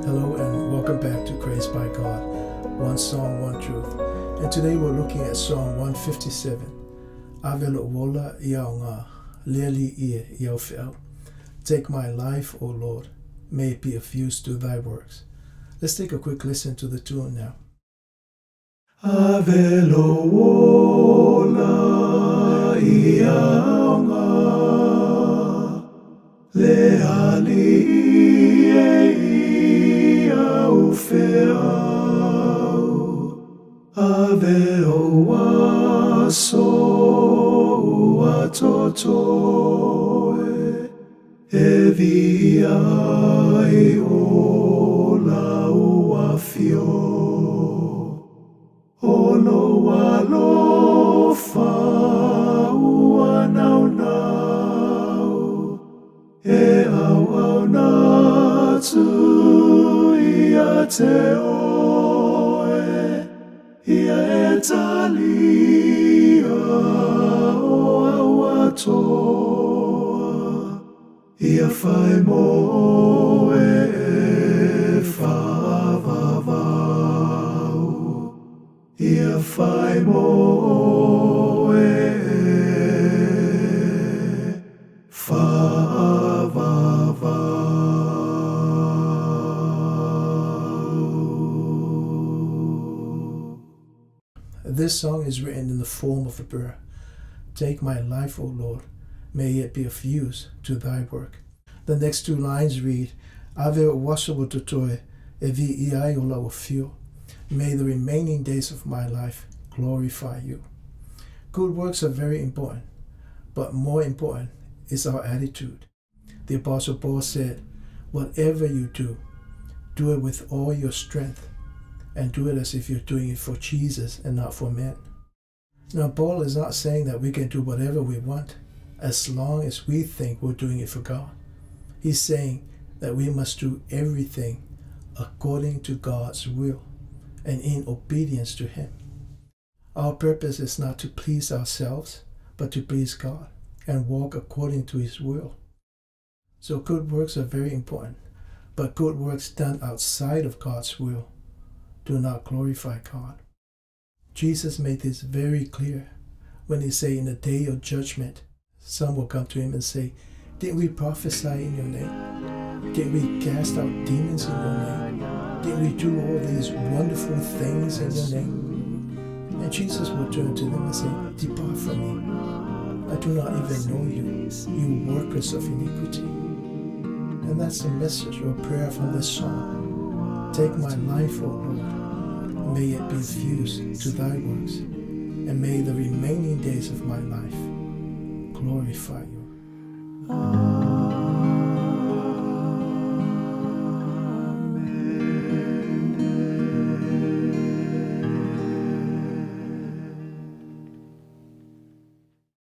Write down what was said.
Hello and welcome back to Praise by God, One Song, One Truth. And today we're looking at Psalm 157. Avelo wola iaonga, leli ie iaufel. Take my life, O Lord, may it be of use to thy works. Let's take a quick listen to the tune now. Avelo wola iaonga, leali Ave o waso atotoe evi ai o la uafio ono walofa uanaunau e awaunatu iateo ia etalia o awatoa ia fai mo e favavau ia fai mo e favavau. This song is written in the form of a prayer. Take my life, O Lord, may it be of use to thy work. The next two lines read, Ave wasawo totoe, evi iai ola ofio. May the remaining days of my life glorify you. Good works are very important, but more important is our attitude. The Apostle Paul said, whatever you do it with all your strength, and do it as if you're doing it for Jesus and not for men. Now, Paul is not saying that we can do whatever we want as long as we think we're doing it for God. He's saying that we must do everything according to God's will and in obedience to Him. Our purpose is not to please ourselves, but to please God and walk according to His will. So good works are very important, but good works done outside of God's will do not glorify God. Jesus made this very clear when He said in the day of judgment, some will come to Him and say, didn't we prophesy in your name? Didn't we cast out demons in your name? Didn't we do all these wonderful things in your name? And Jesus will turn to them and say, depart from me. I do not even know you, you workers of iniquity. And that's the message or prayer from this song. Take my life, O Lord, may it be of use to thy works, and may the remaining days of my life glorify you.